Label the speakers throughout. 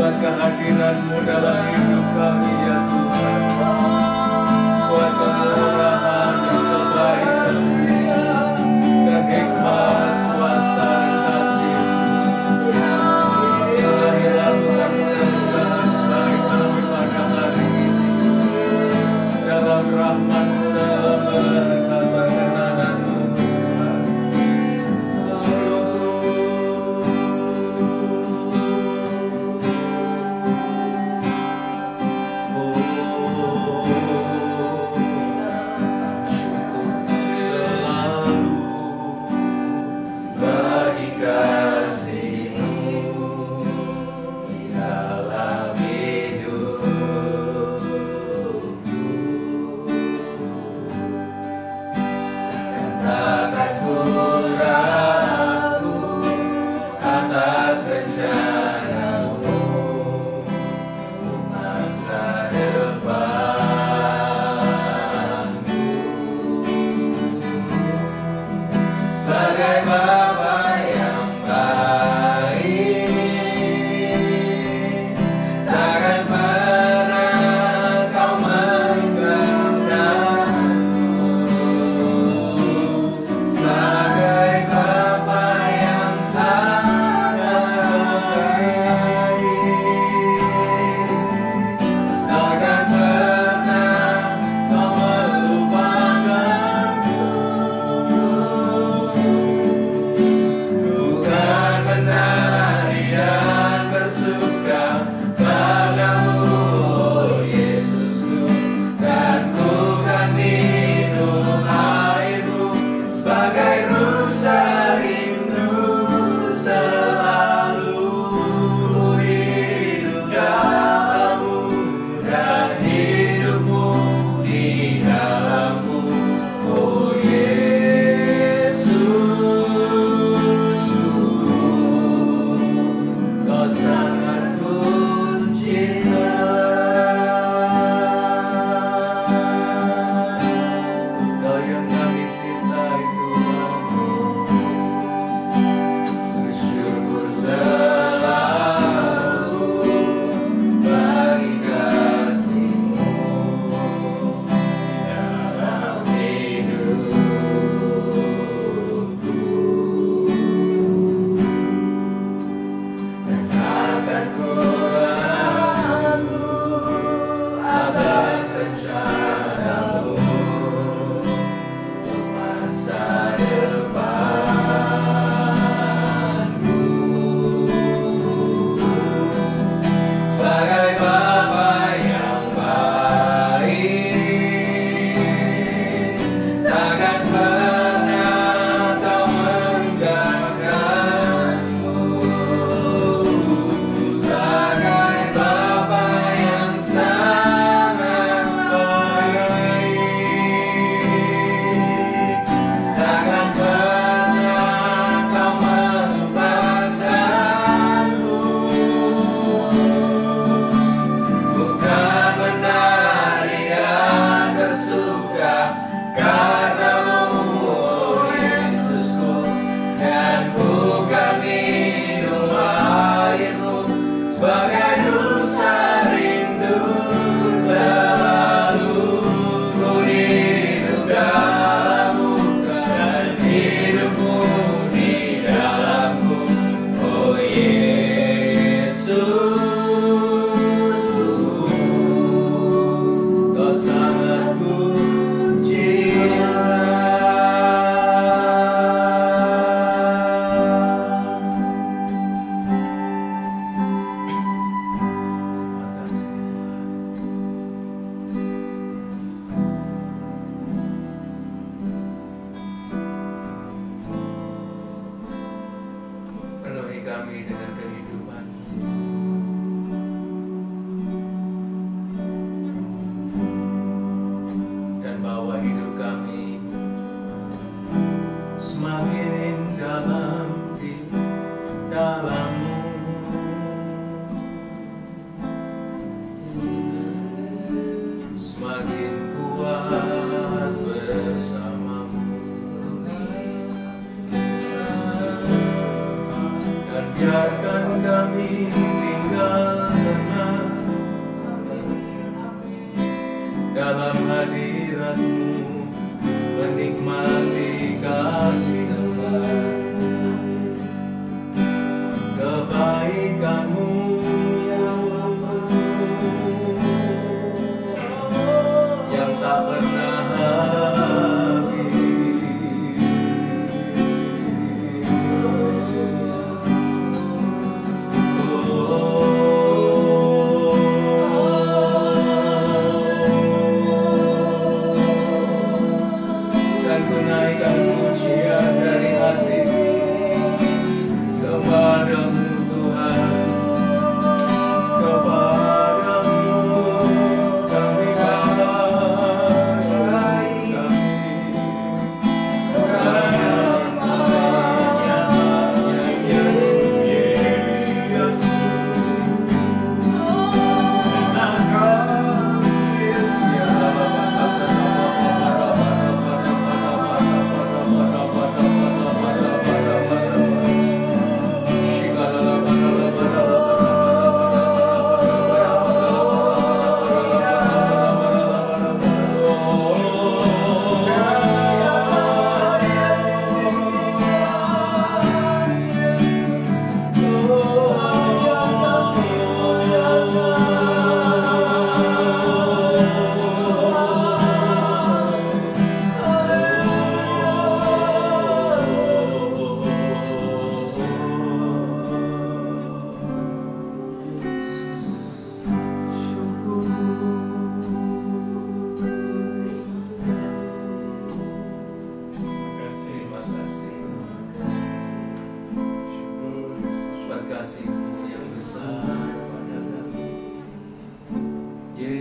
Speaker 1: buat kehadiran-Mu dalam hidup kami ya Tuhan. Buat kemurahan dan kebaikan dan hikmat, kuasa dan kasih-Mu. Tuhan lakukan pekerjaan baik kami pada hari ini. Dalam rahmat-Mu, dalam berkat perkenanan-Mu Tuhan.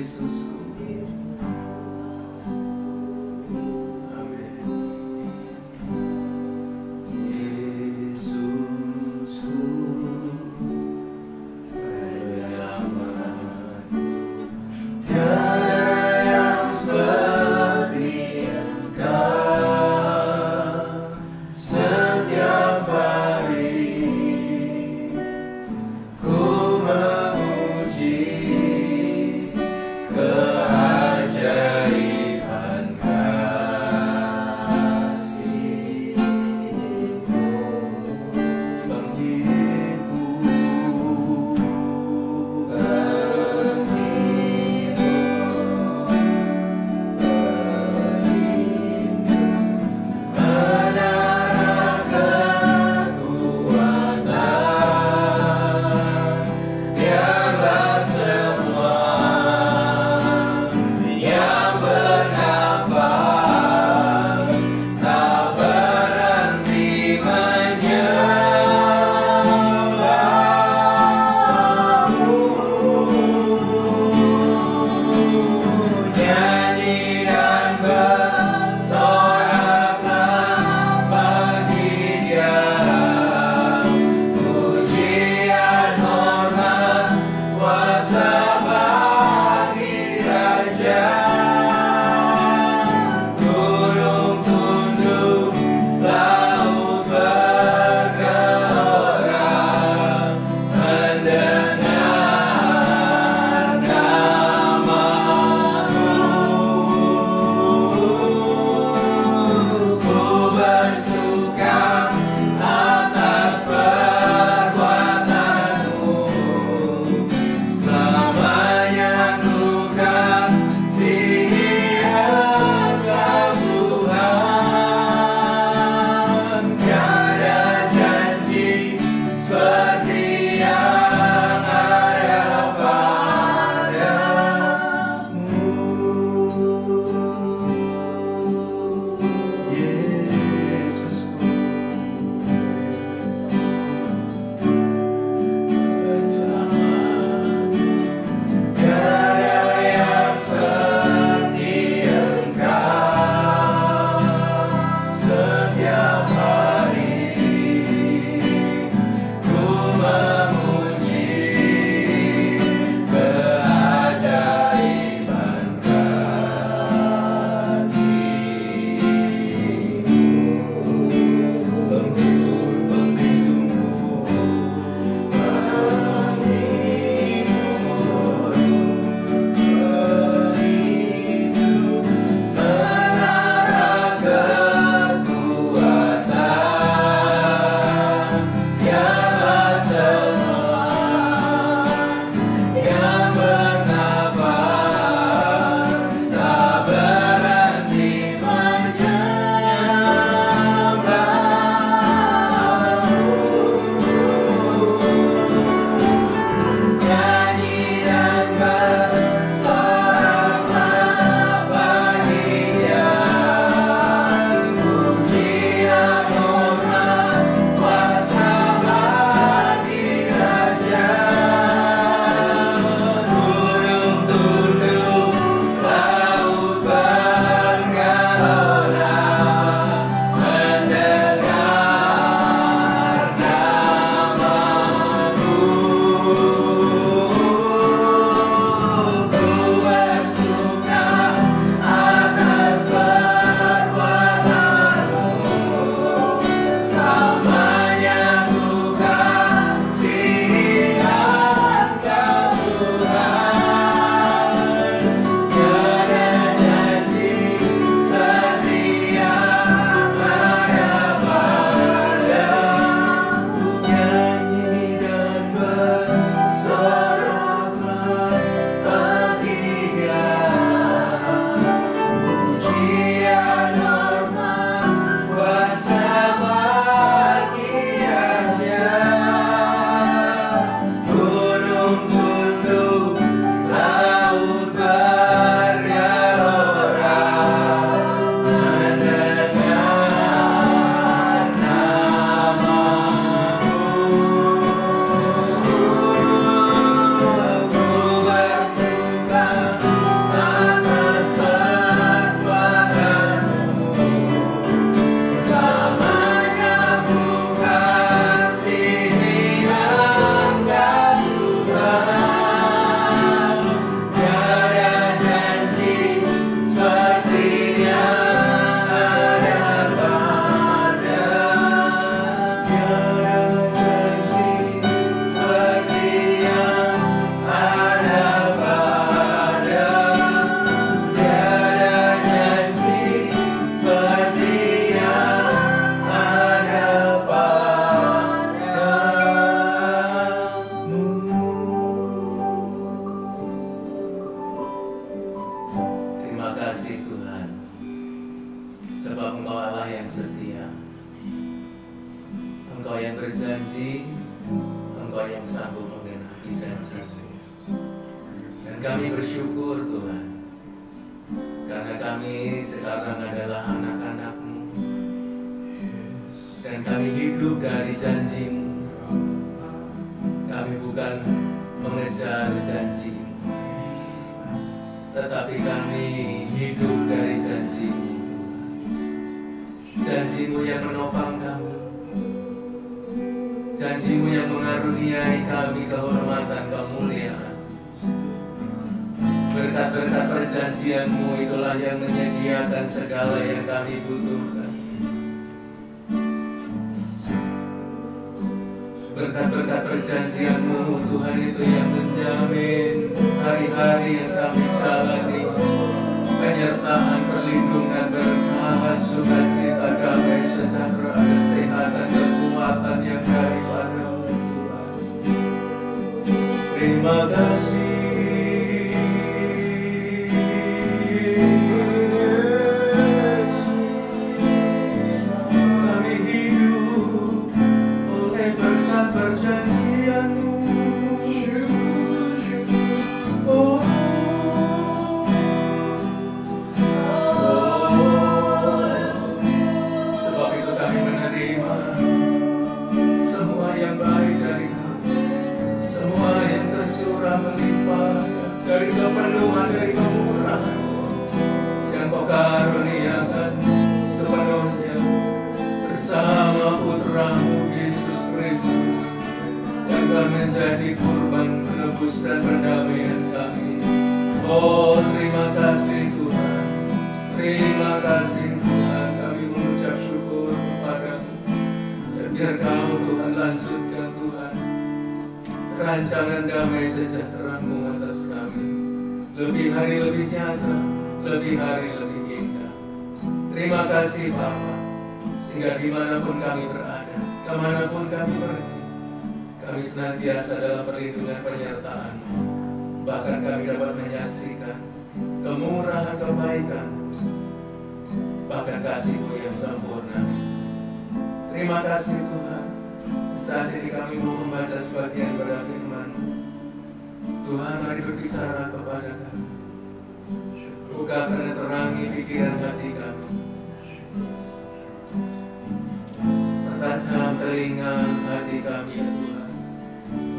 Speaker 1: Yesusku. Amin. Yesusku, penyelamatku, tiada yang seperti Engkau. Setiap hari ku memuji
Speaker 2: berjanji, Engkau yang sanggup menggenapi janji. Dan kami bersyukur Tuhan, karena kami sekarang adalah anak-anak-Mu, dan kami hidup dari janji-Mu. Kami bukan mengejar janji-Mu, tetapi kami hidup dari janji-Mu. Janji-Mu yang menopang kami, janji-Mu yang mengaruniai kami kehormatan, kemuliaan. Berkat-berkat perjanjian-Mu itulah yang menyediakan segala yang kami butuhkan. Berkat-berkat perjanjian-Mu Tuhan itu yang menjamin hari-hari yang kami jalani, penyertaan, perlindungan, berkat, sukacita, damai, sejahtera, kesehatan, kekuatan yang daripada-Mu. Terima kasih. Kami hidup oleh berkat perjanjian-Mu. Sebab itu kami menerima semua yang baik dari Kau, semua yang tercurah melimpah dari kepenuhan, dari kemurahan yang Kau karuniakan sepenuhnya bersama Putra-Mu Yesus Kristus yang telah menjadi kurban penebus dan pendamaian kami. Oh, terima kasih Tuhan, terima kasih Tuhan. Kami mengucap syukur kepada-Mu, dan biar Kau Tuhan lanjutkan Tuhan rancangan damai sejahtera-Mu atas kami. Lebih hari lebih nyata, lebih hari lebih indah. Terima kasih Bapa, sehingga dimanapun kami berada, kemanapun kami pergi, kami senantiasa dalam perlindungan penyertaan-Mu. Bahkan kami dapat menyaksikan kemurahan, kebaikan, bahkan kasih-Mu yang sempurna. Terima kasih Tuhan. Saat ini kami mau membaca sebagian pada firman-Mu. Tuhan, mari berbicara kepada kami. Bukakan dan terangi pikiran hati kami. Pertajam telinga hati kami ya Tuhan,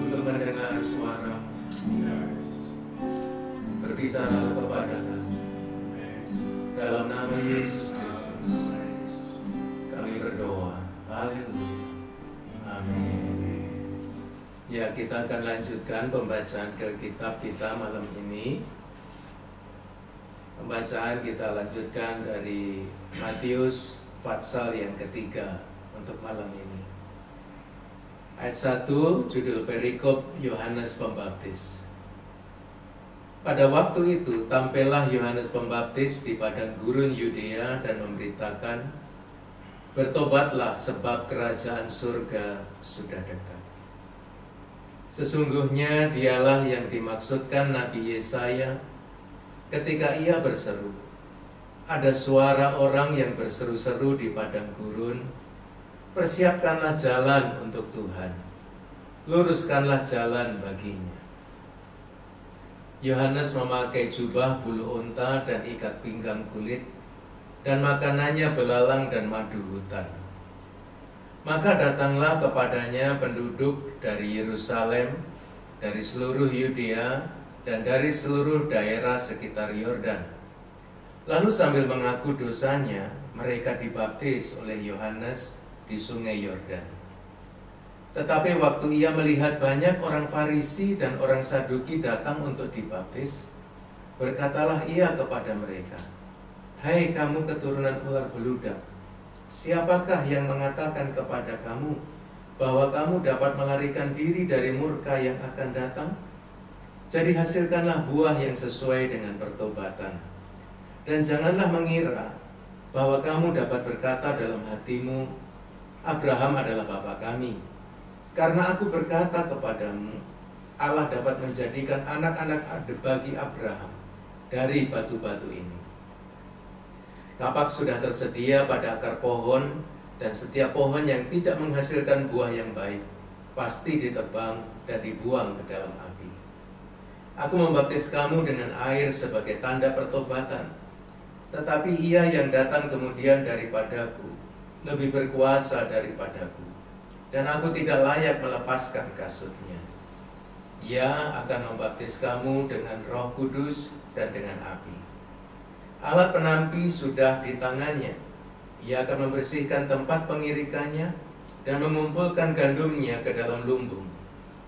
Speaker 2: untuk mendengar suara-Mu. Berbicaralah kepada kami. Dalam nama Yesus Kristus kami berdoa. Haleluya. Amin. Ya, kita akan lanjutkan pembacaan Alkitab kita malam ini. Pembacaan kita lanjutkan dari Matius pasal yang ketiga untuk malam ini. Ayat 1, judul perikop Yohanes Pembaptis. Pada waktu itu tampillah Yohanes Pembaptis di padang gurun Yudea dan memberitakan, bertobatlah sebab kerajaan surga sudah dekat. Sesungguhnya dialah yang dimaksudkan Nabi Yesaya ketika ia berseru, ada suara orang yang berseru-seru di padang gurun, persiapkanlah jalan untuk Tuhan, luruskanlah jalan baginya. Yohanes memakai jubah bulu unta dan ikat pinggang kulit, dan makanannya belalang dan madu hutan. Maka datanglah kepadanya penduduk dari Yerusalem, dari seluruh Yudea, dan dari seluruh daerah sekitar Yordan. Lalu sambil mengaku dosanya, mereka dibaptis oleh Yohanes di sungai Yordan. Tetapi waktu ia melihat banyak orang Farisi dan orang Saduki datang untuk dibaptis, berkatalah ia kepada mereka, hai kamu keturunan ular beludak, siapakah yang mengatakan kepada kamu bahwa kamu dapat melarikan diri dari murka yang akan datang? Jadi hasilkanlah buah yang sesuai dengan pertobatan. Dan janganlah mengira bahwa kamu dapat berkata dalam hatimu, Abraham adalah bapa kami. Karena aku berkata kepadamu, Allah dapat menjadikan anak-anak bagi Abraham dari batu-batu ini. Kapak sudah tersedia pada akar pohon, dan setiap pohon yang tidak menghasilkan buah yang baik pasti ditebang dan dibuang ke dalam api. Aku membaptis kamu dengan air sebagai tanda pertobatan, tetapi Ia yang datang kemudian daripadaku lebih berkuasa daripadaku, dan aku tidak layak melepaskan kasutnya. Ia akan membaptis kamu dengan Roh Kudus dan dengan api. Alat penampi sudah di tangannya. Ia akan membersihkan tempat pengirikannya dan mengumpulkan gandumnya ke dalam lumbung.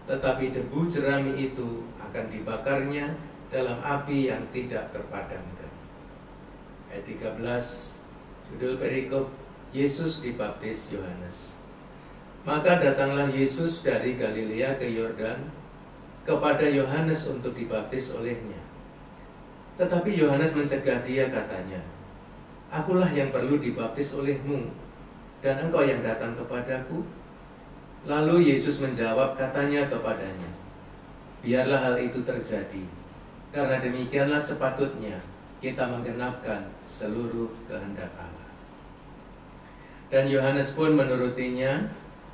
Speaker 2: Tetapi debu jerami itu akan dibakarnya dalam api yang tidak terpadamkan. Ayat 13, judul perikop, Yesus dibaptis Yohanes. Maka datanglah Yesus dari Galilea ke Yordan kepada Yohanes untuk dibaptis olehnya. Tetapi Yohanes mencegah dia, katanya, "Akulah yang perlu dibaptis olehmu, dan engkau yang datang kepadaku?" Lalu Yesus menjawab, katanya kepadanya, "Biarlah hal itu terjadi, karena demikianlah sepatutnya kita menggenapkan seluruh kehendak Allah." Dan Yohanes pun menurutinya.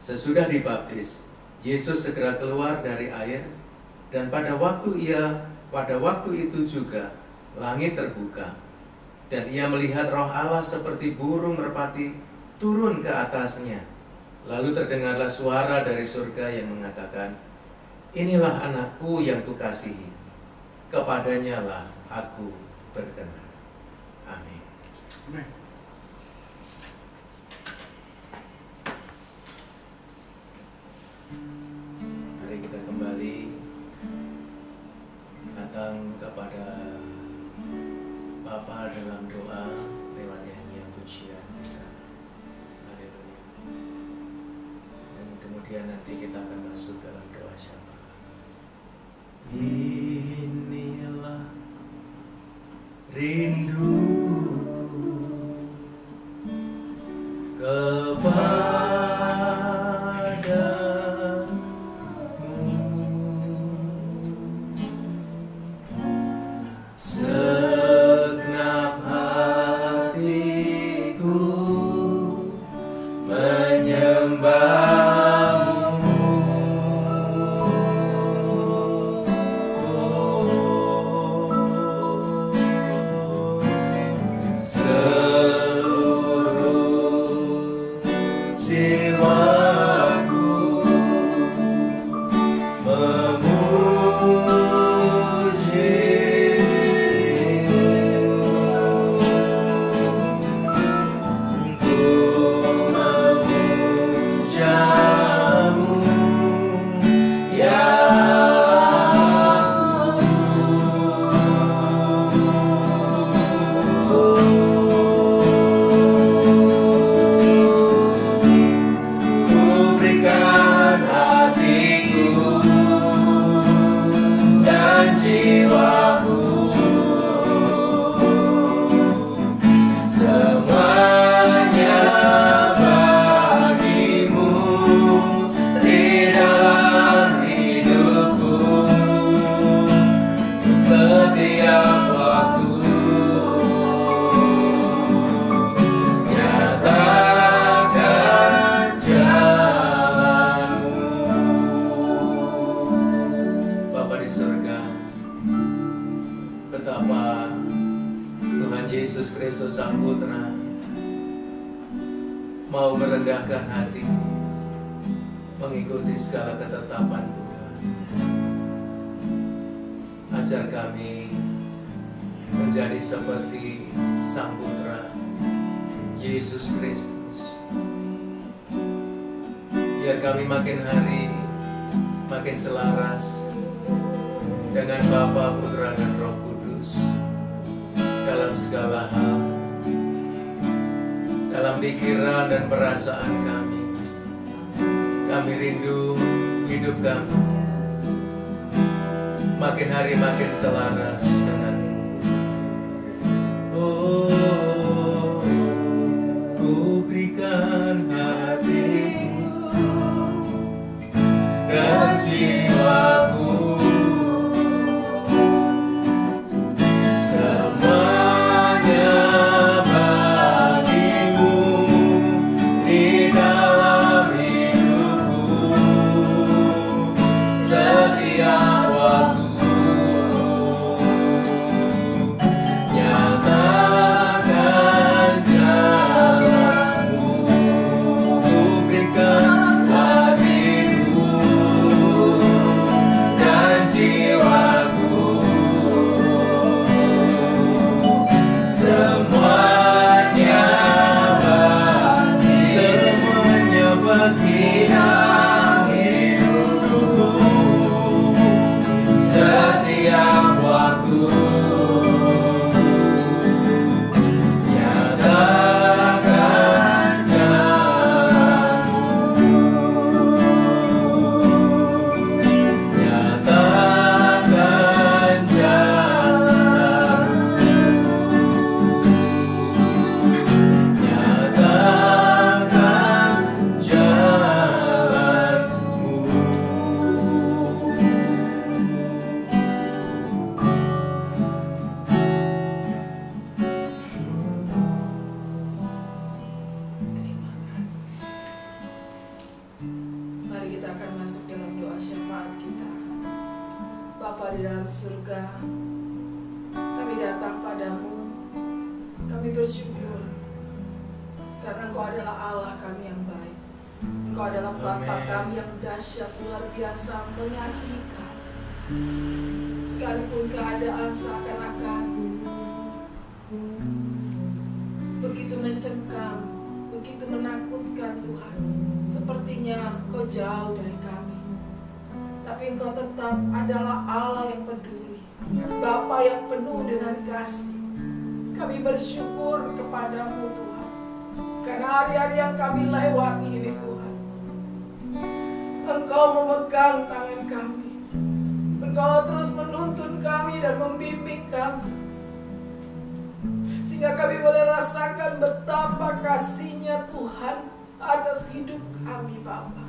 Speaker 2: Sesudah dibaptis, Yesus segera keluar dari air, dan pada waktu itu juga langit terbuka, dan ia melihat Roh Allah seperti burung merpati turun ke atasnya. Lalu terdengarlah suara dari surga yang mengatakan, "Inilah anakku yang kukasihi, kepadanya lah aku berkenan." Amin.
Speaker 3: Amin.
Speaker 2: Mari kita kembali datang kepada Bapa dalam doa lewat nyanyian pujian kita. Haleluya. Dan kemudian nanti kita akan masuk dalam doa syafaat. Inilah rinduku mau merendahkan hati, mengikuti segala ketetapan Tuhan. Ajar kami menjadi seperti Sang Putra Yesus Kristus. Biar kami makin hari makin selaras dengan Bapa, Putra, dan Roh Kudus dalam segala hal, dalam pikiran dan perasaan kami. Kami rindu hidup kami makin hari makin selaras dengan-Mu. Oh, ku berikan hatiku dan jiwaku, semuanya bagimu, di
Speaker 3: Bapa di dalam surga, kami datang padamu, kami bersyukur karena Engkau adalah Allah kami yang baik. Engkau adalah Bapa kami yang dahsyat, luar biasa, mengasihi kami. Sekalipun keadaan seakan-akan begitu mencengkam, begitu menakutkan Tuhan, sepertinya Engkau jauh dari kami, tapi Engkau tetap adalah Allah yang peduli, Bapa yang penuh dengan kasih. Kami bersyukur kepadamu Tuhan, karena hari-hari yang kami lewati ini Tuhan, Engkau memegang tangan kami, Engkau terus menuntun kami dan membimbing kami, sehingga kami boleh rasakan betapa kasih-Nya Tuhan atas hidup kami Bapa.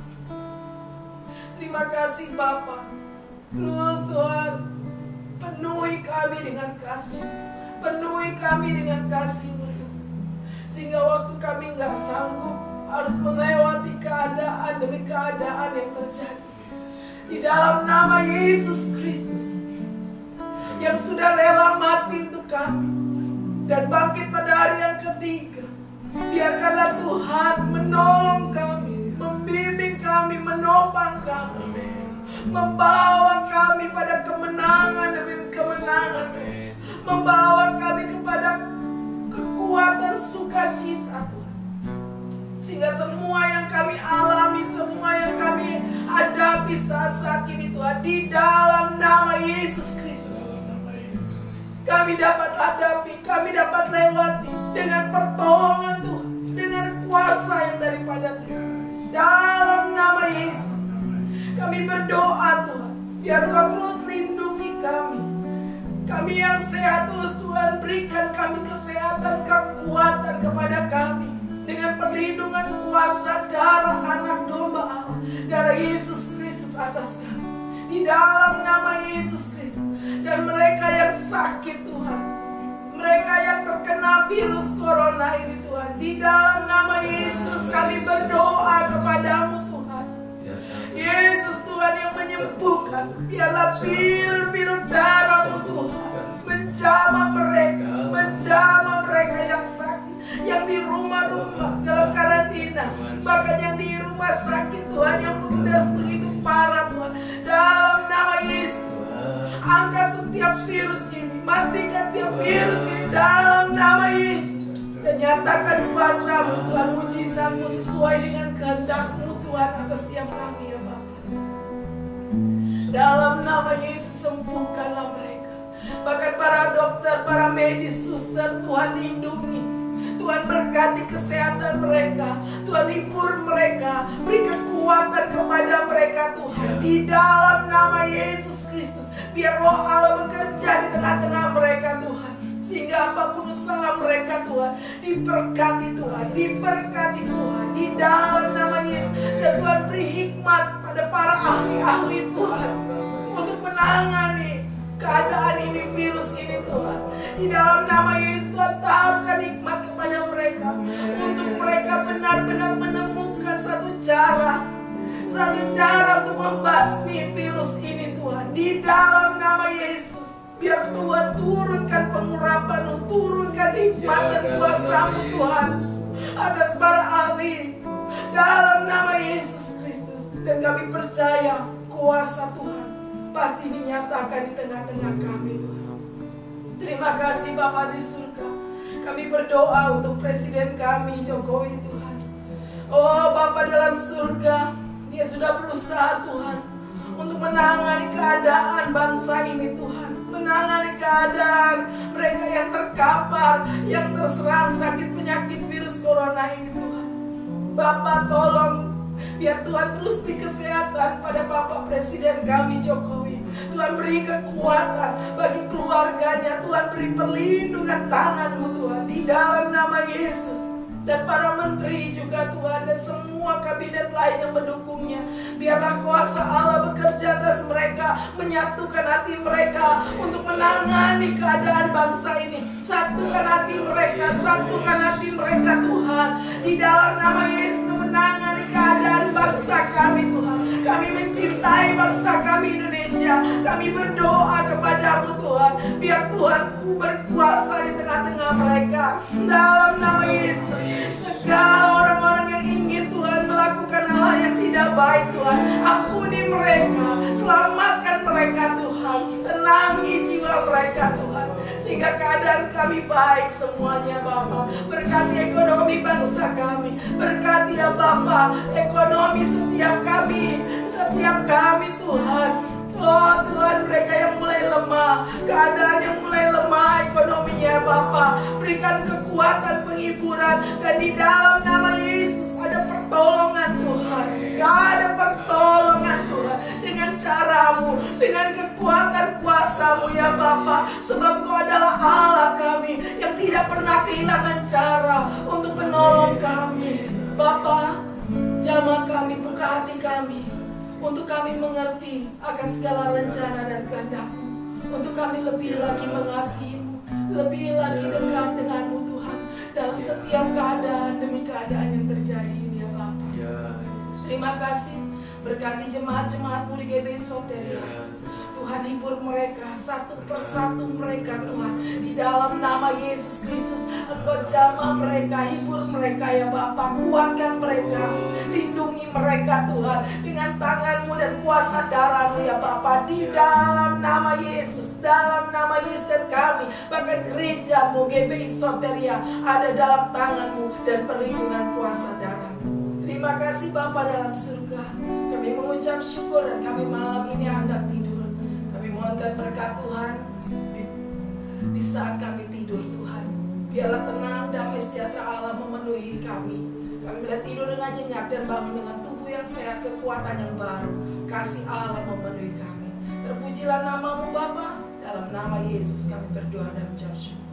Speaker 3: Terima kasih Bapa. Terus Tuhan, penuhi kami dengan kasih, penuhi kami dengan kasih-Mu, sehingga waktu kami nggak sanggup harus melewati keadaan demi keadaan yang terjadi, di dalam nama Yesus Kristus yang sudah rela mati untuk kami dan bangkit pada hari yang ketiga, biarkanlah Tuhan menolong kami, membimbing kami, menopang kami, membawa kami pada kemenangan demi kemenangan, membawa kami kepada kekuatan sukacita Tuhan, sehingga semua yang kami alami, semua yang kami hadapi saat ini Tuhan, di dalam nama Yesus Kristus, kami dapat hadapi, kami dapat lewati dengan pertolongan Tuhan, dengan kuasa yang daripada Tuhan. Dalam nama Yesus kami berdoa Tuhan, biar Kau terus lindungi kami. Kami yang sehat terus Tuhan, berikan kami kesehatan, kekuatan kepada kami, dengan perlindungan kuasa darah anak domba Allah, darah Yesus Kristus atas kami, di dalam nama Yesus Kristus. Dan mereka yang sakit Tuhan, mereka yang terkena virus corona ini Tuhan, di dalam nama Yesus kami berdoa kepadamu Tuhan. Yesus Tuhan yang menyembuhkan, biarlah bir-bir darah-Mu Tuhan menjamah mereka yang sakit, yang di rumah-rumah dalam karantina, bahkan yang di rumah sakit Tuhan, yang sudah begitu parah Tuhan. Dalam nama Yesus, angkat setiap virus ini, matikan setiap virus ini dalam nama Yesus, dan nyatakan kuasa-Mu Tuhan, mujizat-Mu sesuai dengan kehendak-Mu Tuhan atas setiap kami ya Bapa. Dalam nama Yesus, sembuhkanlah mereka, bahkan para dokter, para medis, suster, Tuhan lindungi, Tuhan berkati kesehatan mereka, Tuhan hibur mereka, beri kekuatan kepada mereka Tuhan, di dalam nama Yesus Kristus. Biar Roh Allah bekerja di tengah-tengah mereka Tuhan, sehingga apapun usaha mereka Tuhan diberkati Tuhan, diberkati Tuhan, di dalam nama Yesus. Dan Tuhan beri hikmat pada para ahli-ahli Tuhan untuk menangani keadaan ini, virus ini Tuhan, di dalam nama Yesus. Tuhan taruhkan hikmat kepada mereka, untuk mereka benar-benar menemukan satu cara untuk membasmi virus ini Tuhan, di dalam nama Yesus. Biar Tuhan turunkan pengurapan-Mu, turunkan hikmat dan kuasa-Mu Tuhan atas para ahli, dalam nama Yesus Kristus. Dan kami percaya kuasa Tuhan pasti dinyatakan di tengah-tengah kami Tuhan. Terima kasih Bapa di surga. Kami berdoa untuk Presiden kami Jokowi Tuhan. Oh Bapa dalam surga, Dia sudah berusaha Tuhan untuk menangani keadaan bangsa ini Tuhan, menangani keadaan mereka yang terkapar, yang terserang sakit penyakit virus corona ini Tuhan. Bapa tolong biar Tuhan terus beri kesehatan pada Bapak Presiden kami Jokowi. Tuhan beri kekuatan bagi keluarganya. Tuhan beri perlindungan tangan-Mu Tuhan di dalam nama Yesus. Dan para menteri juga Tuhan, dan semua kabinet lain yang mendukungnya. Biarlah kuasa Allah bekerja atas mereka, menyatukan hati mereka untuk menangani keadaan bangsa ini. Satukan hati mereka, satukan hati mereka Tuhan. Di dalam nama Yesus menangani keadaan bangsa kami Tuhan. Kami mencintai bangsa kami Indonesia. Kami berdoa kepada-Mu Tuhan. Biar Tuhan berkuasa di tengah-tengah mereka. Dalam nama Yesus. Segala orang-orang yang ingin Tuhan melakukan hal yang tidak baik Tuhan, ampuni mereka, selamatkan mereka Tuhan, tenangi jiwa mereka Tuhan, sehingga keadaan kami baik semuanya Bapa. Berkati ekonomi bangsa kami, berkati ya Bapa ekonomi setiap kami Tuhan. Oh Tuhan, mereka yang mulai lemah, keadaan yang mulai lemah ekonominya Bapa, berikan kekuatan penghiburan. Dan di dalam nama Yesus ada pertolongan Tuhan. Ada pertolongan Tuhan dengan cara-Mu, dengan kekuatan kuasa-Mu ya Bapa. Sebab Kau adalah Allah kami yang tidak pernah kehilangan cara untuk menolong kami. Bapa, jamah kami, buka hati kami untuk kami mengerti akan segala rencana dan kehendak-Mu, untuk kami lebih lagi mengasihi-Mu, lebih lagi dekat dengan-Mu Tuhan, dalam setiap keadaan demi keadaan yang terjadi ini ya Bapa. Terima kasih, berkati jemaat-jemaat-Mu di GBI Soteria. Tuhan hibur mereka satu persatu mereka Tuhan, di dalam nama Yesus Kristus. Engkau jamah mereka, hibur mereka ya Bapa, kuatkan mereka, lindungi mereka Tuhan dengan tangan-Mu dan kuasa darah-Mu ya Bapa, di dalam nama Yesus. Dalam nama Yesus, dan kami bahkan gereja-Mu GBI Soteria ada dalam tangan-Mu dan perlindungan kuasa darah-Mu. Terima kasih Bapa dalam surga, kami mengucap syukur dan kami malam ini hendak tidur. Kami mohonkan berkat Tuhan di saat kami tidur Tuhan. Biarlah tenang, damai sejahtera Allah memenuhi kami. Kami bila tidur dengan nyenyak dan bangun dengan tubuh yang sehat, kekuatan yang baru. Kasih Allah memenuhi kami. Terpujilah nama-Mu Bapa. Dalam nama Yesus kami berdoa dan mengucap syukur.